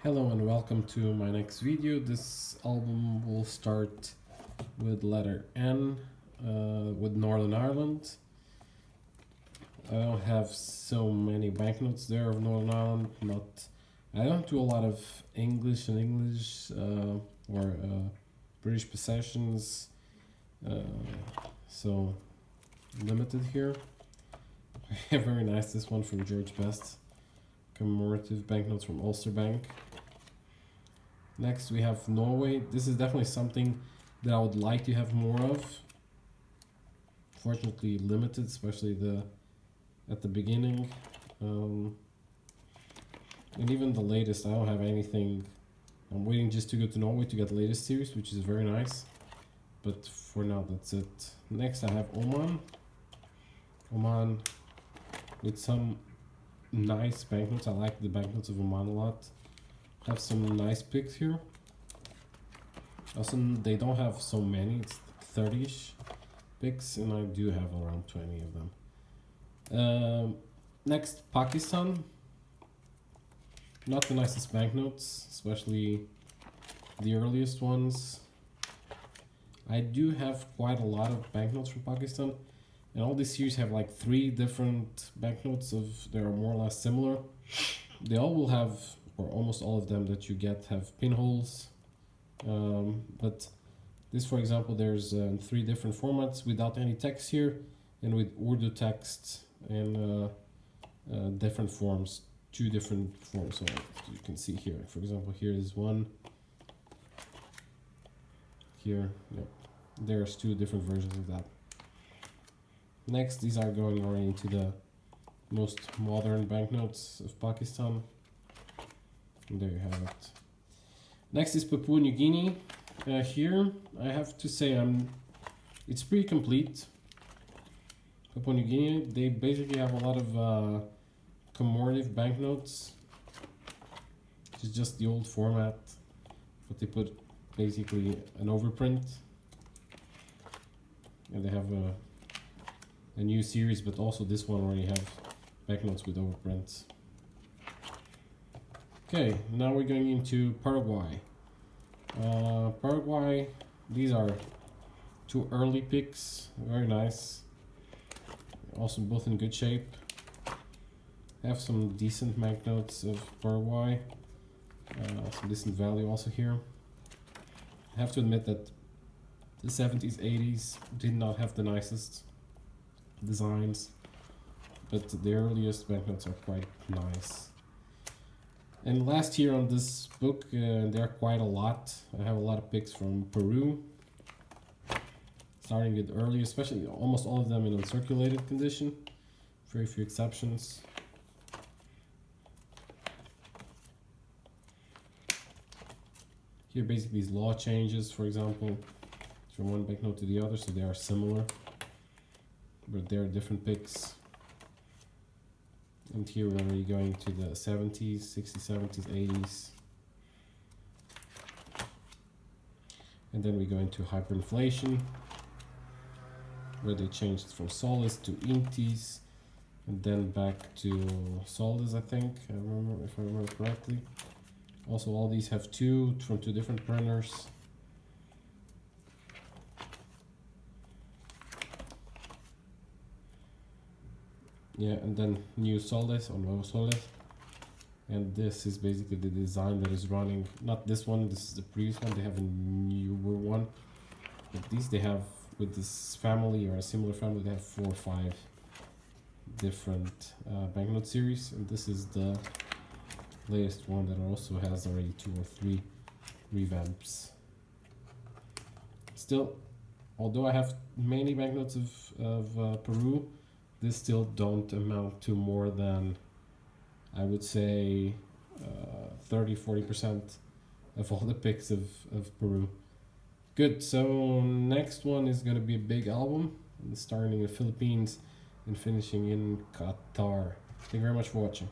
Hello and welcome to my next video. This album will start with letter N, with Northern Ireland. I don't have so many banknotes there of Northern Ireland. I don't do a lot of English or British possessions, so limited here. Very nice, this one from George Best. Commemorative banknotes from Ulster Bank. Next we have Norway. This is definitely something that I would like to have more of. Fortunately limited, especially at the beginning. And even the latest, I don't have anything. I'm waiting just to go to Norway to get the latest series, which is very nice. But for now, that's it. Next I have Oman. Oman with some nice banknotes. I like the banknotes of Oman a lot. Have some nice picks here. Also, they don't have so many. It's 30-ish picks, and I do have around 20 of them. Next, Pakistan. Not the nicest banknotes, especially the earliest ones. I do have quite a lot of banknotes from Pakistan, and all these series have like 3 different banknotes they are more or less similar. They all will have, or almost all of them that you get have pinholes, but this, for example, there's 3 different formats without any text here, and with Urdu text and different forms, 2 different forms. So you can see here, for example, here is one. Here, yep, there's 2 different versions of that. Next, these are going already into the most modern banknotes of Pakistan. And there you have it. Next is Papua New Guinea. Here, I have to say it's pretty complete. Papua New Guinea, they basically have a lot of commemorative banknotes, which is just the old format, but they put basically an overprint. And they have a new series, but also this one already have banknotes with overprints. Okay, now we're going into Paraguay. Paraguay, these are 2 early picks, very nice. Also both in good shape. Have some decent banknotes of Paraguay. Some decent value also here. I have to admit that the 70s, 80s did not have the nicest designs, but the earliest banknotes are quite nice. And last here on this book, there are quite a lot. I have a lot of picks from Peru, starting with early, especially almost all of them in uncirculated condition, very few exceptions. Here basically these law changes, for example, from one banknote to the other, so they are similar, but they're different picks. And here we're already going to the 70s, 60s, 70s, 80s. And then we go into hyperinflation, where they changed from soles to intis, and then back to soles, I think, if I remember correctly. Also, all these have from two different printers. Yeah, and then new soles or nuevo soles. And this is basically the design that is running. Not this one, this is the previous one. They have a newer one. But these they have, with this family or a similar family, they have 4 or 5 different banknote series. And this is the latest one that also has already 2 or 3 revamps. Still, although I have many banknotes of Peru, this still don't amount to more than, I would say, 30-40% of all the picks of Peru. Good, so next one is going to be a big album, starting in the Philippines and finishing in Qatar. Thank you very much for watching.